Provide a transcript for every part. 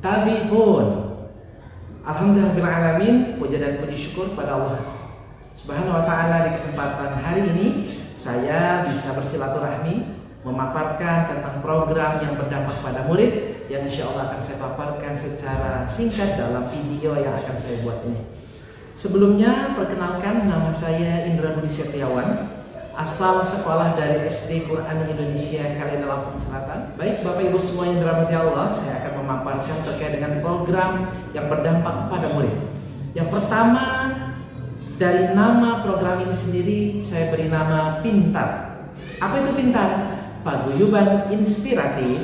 tabi pun. Alhamdulillahirrahmanirrahim, puja dan puji syukur pada Allah Subhanahu wa ta'ala. Di kesempatan hari ini saya bisa bersilaturahmi, memaparkan tentang program yang berdampak pada murid, yang insya Allah akan saya paparkan secara singkat dalam video yang akan saya buat ini. Sebelumnya perkenalkan, nama saya Indra Budi Setiawan, asal sekolah dari SD Quran Indonesia Kalina Lampung Selatan. Baik Bapak Ibu semua yang dirahmati Allah, saya akan memaparkan terkait dengan program yang berdampak pada murid. Yang pertama, dari nama program ini sendiri saya beri nama Pintar. Apa itu Pintar? Paguyuban inspiratif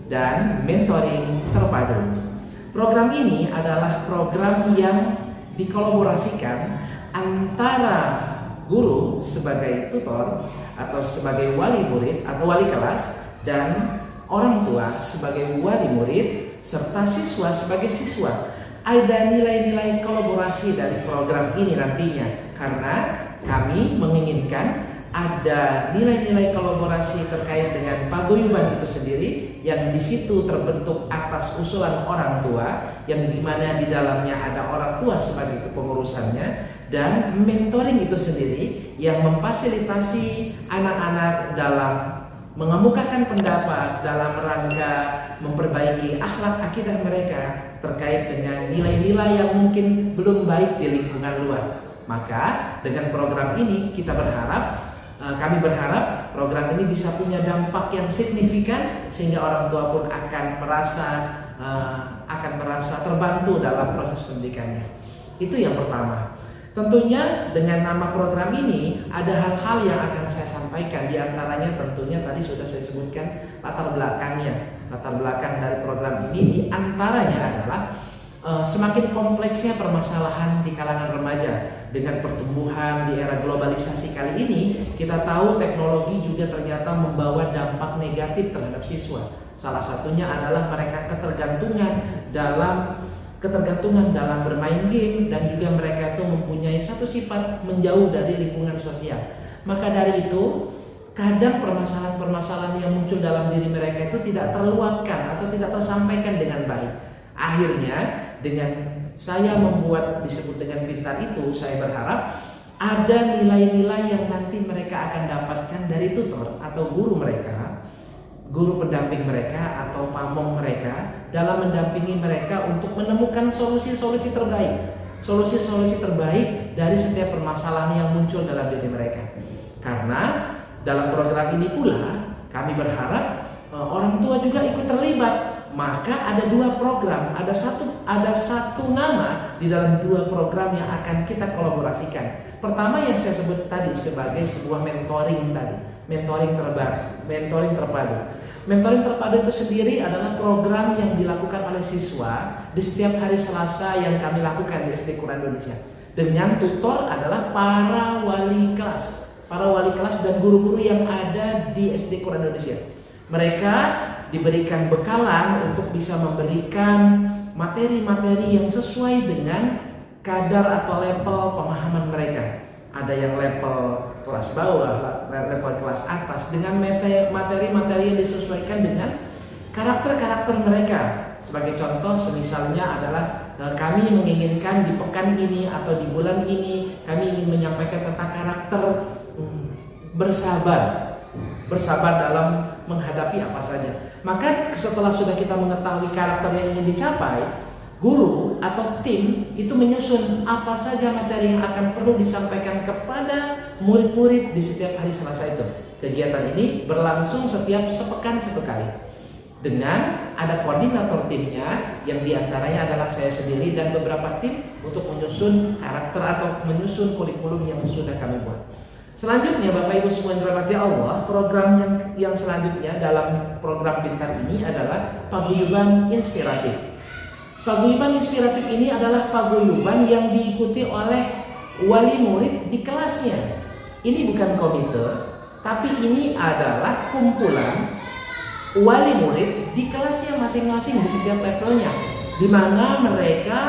dan mentoring terpadu. Program ini adalah program yang dikolaborasikan antara guru sebagai tutor atau sebagai wali murid atau wali kelas, dan orang tua sebagai wali murid, serta siswa sebagai siswa. Ada nilai-nilai kolaborasi dari program ini nantinya, karena kami menginginkan ada nilai-nilai kolaborasi terkait dengan paguyuban itu sendiri, yang di situ terbentuk atas usulan orang tua, yang dimana di dalamnya ada orang tua sebagai kepengurusannya, dan mentoring itu sendiri yang memfasilitasi anak-anak dalam mengemukakan pendapat dalam rangka memperbaiki akhlak akidah mereka terkait dengan nilai-nilai yang mungkin belum baik di lingkungan luar. Maka dengan program ini kami berharap program ini bisa punya dampak yang signifikan, sehingga orang tua pun akan merasa terbantu dalam proses pendidikannya. Itu yang pertama. Tentunya dengan nama program ini ada hal-hal yang akan saya sampaikan. Di antaranya tentunya tadi sudah saya sebutkan latar belakangnya. Latar belakang dari program ini di antaranya adalah semakin kompleksnya permasalahan di kalangan remaja. Dengan pertumbuhan di era globalisasi kali ini, kita tahu teknologi juga ternyata membawa dampak negatif terhadap siswa. Salah satunya adalah mereka ketergantungan dalam bermain game, dan juga mereka itu mempunyai satu sifat menjauh dari lingkungan sosial. Maka dari itu, kadang permasalahan-permasalahan yang muncul dalam diri mereka itu tidak terluapkan atau tidak tersampaikan dengan baik. Akhirnya dengan saya membuat disebut dengan Pintar itu, saya berharap ada nilai-nilai yang nanti mereka akan dapatkan dari tutor atau guru mereka, guru pendamping mereka atau pamong mereka, dalam mendampingi mereka untuk menemukan solusi-solusi terbaik. Solusi-solusi terbaik dari setiap permasalahan yang muncul dalam diri mereka. Karena dalam program ini pula kami berharap orang tua juga ikut terlibat. Maka ada dua program, ada satu nama di dalam dua program yang akan kita kolaborasikan. Pertama yang saya sebut tadi sebagai sebuah mentoring tadi, mentoring terpadu. Mentoring terpadu itu sendiri adalah program yang dilakukan oleh siswa di setiap hari Selasa yang kami lakukan di SD Quran Indonesia. Dengan tutor adalah para wali kelas dan guru-guru yang ada di SD Quran Indonesia. Mereka diberikan bekalan untuk bisa memberikan materi-materi yang sesuai dengan kadar atau level pemahaman mereka. Ada yang level kelas bawah, level kelas atas, dengan materi-materi yang disesuaikan dengan karakter-karakter mereka. Sebagai contoh, semisalnya adalah kami menginginkan di pekan ini atau di bulan ini kami ingin menyampaikan tentang karakter bersabar dalam menghadapi apa saja. Maka setelah sudah kita mengetahui karakter yang ingin dicapai, guru atau tim itu menyusun apa saja materi yang akan perlu disampaikan kepada murid-murid di setiap hari Selasa itu. Kegiatan ini berlangsung setiap sepekan satu kali, dengan ada koordinator timnya, yang diantaranya adalah saya sendiri dan beberapa tim untuk menyusun karakter atau menyusun kurikulum yang sudah kami buat. Selanjutnya Bapak Ibu semua yang dirahmati Allah, program yang selanjutnya dalam program Pintar ini adalah paguyuban inspiratif. Paguyuban inspiratif ini adalah paguyuban yang diikuti oleh wali murid di kelasnya. Ini bukan komite, tapi ini adalah kumpulan wali murid di kelasnya masing-masing di setiap levelnya, di mana mereka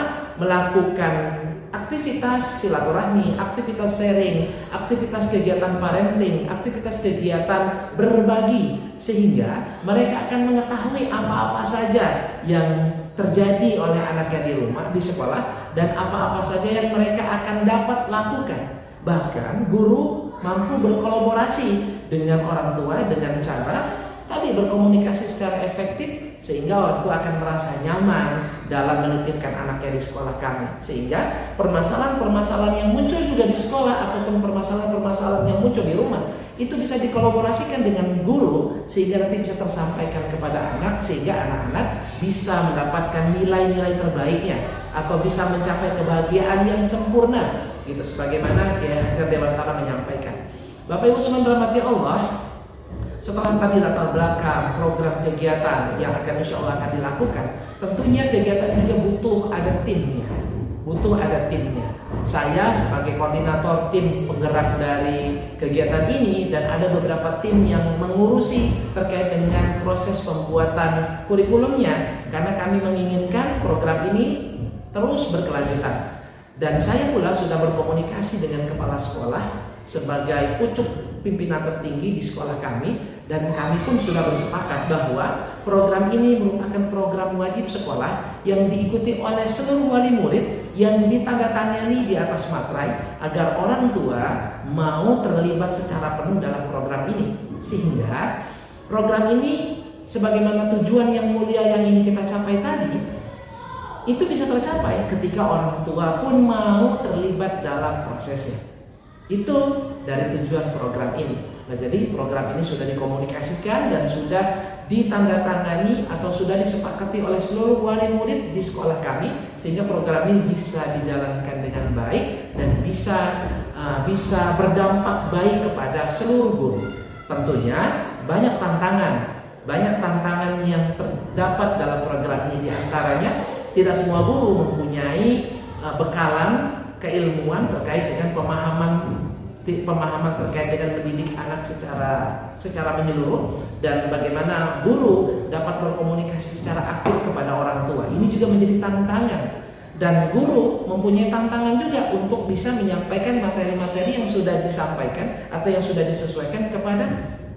melakukan aktivitas silaturahmi, aktivitas sharing, aktivitas kegiatan parenting, aktivitas kegiatan berbagi, sehingga mereka akan mengetahui apa-apa saja yang terjadi oleh anaknya di rumah, di sekolah, dan apa-apa saja yang mereka akan dapat lakukan. Bahkan guru mampu berkolaborasi dengan orang tua dengan cara tadi berkomunikasi secara efektif, sehingga orang tua akan merasa nyaman dalam menitipkan anaknya di sekolah kami. Sehingga permasalahan-permasalahan yang muncul juga di sekolah ataupun permasalahan-permasalahan yang muncul di rumah itu bisa dikolaborasikan dengan guru, sehingga nanti bisa tersampaikan kepada anak, sehingga anak-anak bisa mendapatkan nilai-nilai terbaiknya atau bisa mencapai kebahagiaan yang sempurna. Gitu sebagaimana Kiai Hajar Dewantara menyampaikan. Bapak Ibu semua dirahmati Allah, setelah tadi latar belakang program kegiatan yang akan insya Allah akan dilakukan, tentunya kegiatan ini juga butuh ada timnya. Saya sebagai koordinator tim penggerak dari kegiatan ini, dan ada beberapa tim yang mengurusi terkait dengan proses pembuatan kurikulumnya, karena kami menginginkan program ini terus berkelanjutan. Dan saya pula sudah berkomunikasi dengan kepala sekolah sebagai pucuk pimpinan tertinggi di sekolah kami, dan kami pun sudah bersepakat bahwa program ini merupakan program wajib sekolah yang diikuti oleh seluruh wali murid yang ditandatangani di atas materai, agar orang tua mau terlibat secara penuh dalam program ini, sehingga program ini sebagaimana tujuan yang mulia yang ingin kita capai tadi itu bisa tercapai ketika orang tua pun mau terlibat dalam prosesnya. Itu dari tujuan program ini. Nah, jadi program ini sudah dikomunikasikan dan sudah ditandatangani atau sudah disepakati oleh seluruh wali murid di sekolah kami, sehingga program ini bisa dijalankan dengan baik dan bisa berdampak baik kepada seluruh guru. Tentunya banyak tantangan yang terdapat dalam program ini. Di antaranya, tidak semua guru mempunyai bekalan keilmuan terkait dengan pemahaman terkait dengan mendidik anak secara menyeluruh, dan bagaimana guru dapat berkomunikasi secara aktif kepada orang tua. Ini juga menjadi tantangan, dan guru mempunyai tantangan juga untuk bisa menyampaikan materi-materi yang sudah disampaikan atau yang sudah disesuaikan kepada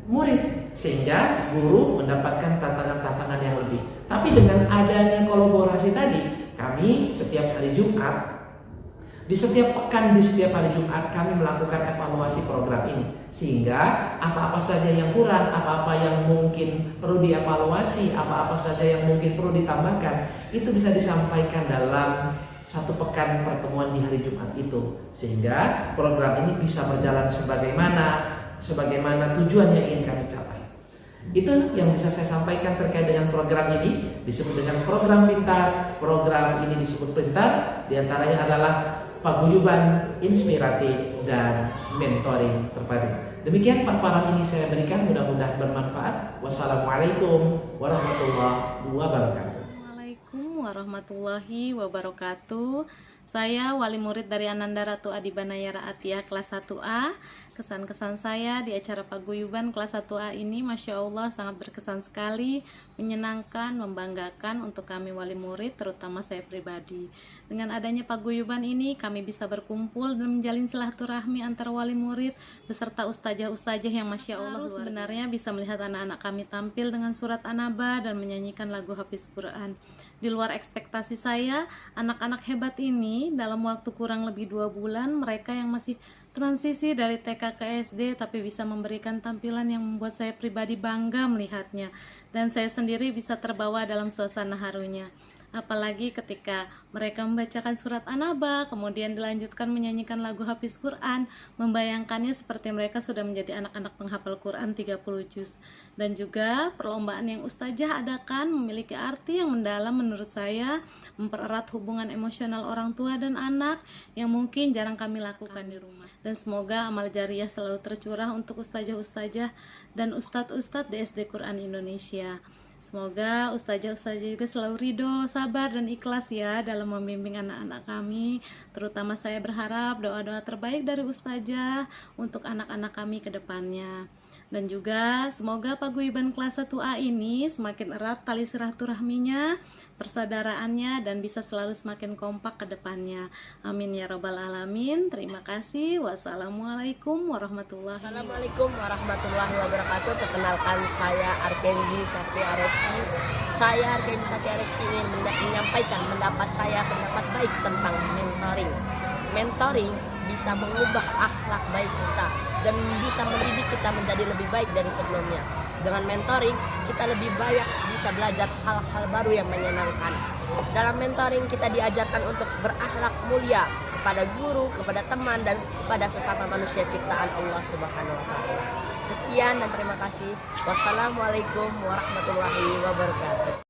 murid, sehingga guru mendapatkan tantangan-tantangan yang lebih. Tapi dengan adanya kolaborasi tadi, kami setiap hari Jumat, di setiap pekan, di setiap hari Jumat kami melakukan evaluasi program ini, sehingga apa-apa saja yang kurang, apa-apa yang mungkin perlu dievaluasi, apa-apa saja yang mungkin perlu ditambahkan, itu bisa disampaikan dalam satu pekan pertemuan di hari Jumat itu, sehingga program ini bisa berjalan sebagaimana tujuan yang ingin kami capai. Itu yang bisa saya sampaikan terkait dengan program ini. Disebut dengan program Pintar. Program ini disebut Pintar, diantaranya adalah paguyuban inspiratif dan mentoring terpadu. Demikian paparan ini saya berikan, mudah-mudahan bermanfaat. Wassalamualaikum warahmatullahi wabarakatuh. Assalamualaikum warahmatullahi wabarakatuh. Saya wali murid dari Ananda Ratu Adibanaya Ra'atiyah kelas 1A. Kesan-kesan saya di acara paguyuban kelas 1A ini, Masya Allah, sangat berkesan sekali, menyenangkan, membanggakan untuk kami wali murid, terutama saya pribadi. Dengan adanya paguyuban ini, kami bisa berkumpul dan menjalin silaturahmi antara wali murid beserta ustazah-ustazah yang Masya Allah sebenarnya bisa melihat anak-anak kami tampil dengan surat An-Naba dan menyanyikan lagu Hafiz Quran. Di luar ekspektasi saya, anak-anak hebat ini dalam waktu kurang lebih 2 bulan, mereka yang masih transisi dari TK ke SD tapi bisa memberikan tampilan yang membuat saya pribadi bangga melihatnya, dan saya sendiri bisa terbawa dalam suasana harunya. Apalagi ketika mereka membacakan surat An-Naba, kemudian dilanjutkan menyanyikan lagu Hafiz Quran, membayangkannya seperti mereka sudah menjadi anak-anak penghafal Quran 30 juz. Dan juga perlombaan yang ustazah adakan memiliki arti yang mendalam menurut saya, mempererat hubungan emosional orang tua dan anak yang mungkin jarang kami lakukan di rumah. Dan semoga amal jariah selalu tercurah untuk ustazah-ustazah dan ustadz-ustadz di SD Quran Indonesia. Semoga ustazah-ustazah juga selalu ridho, sabar, dan ikhlas ya dalam membimbing anak-anak kami. Terutama saya berharap doa-doa terbaik dari ustazah untuk anak-anak kami ke depannya. Dan juga semoga paguyuban kelas 1A ini semakin erat tali silaturahminya, persaudaraannya, dan bisa selalu semakin kompak ke depannya. Amin ya robbal alamin. Terima kasih. Wassalamualaikum warahmatullahi wabarakatuh. Assalamualaikum warahmatullahi wabarakatuh. Perkenalkan, saya Arkendi Satya Reski. Saya Arkendi Satya Reski ingin menyampaikan pendapat baik tentang mentoring. Mentoring bisa mengubah akhlak baik kita dan bisa mendidik kita menjadi lebih baik dari sebelumnya. Dengan mentoring, kita lebih banyak bisa belajar hal-hal baru yang menyenangkan. Dalam mentoring, kita diajarkan untuk berakhlak mulia kepada guru, kepada teman, dan kepada sesama manusia ciptaan Allah Subhanahu wa Ta'ala. Sekian dan terima kasih. Wassalamualaikum warahmatullahi wabarakatuh.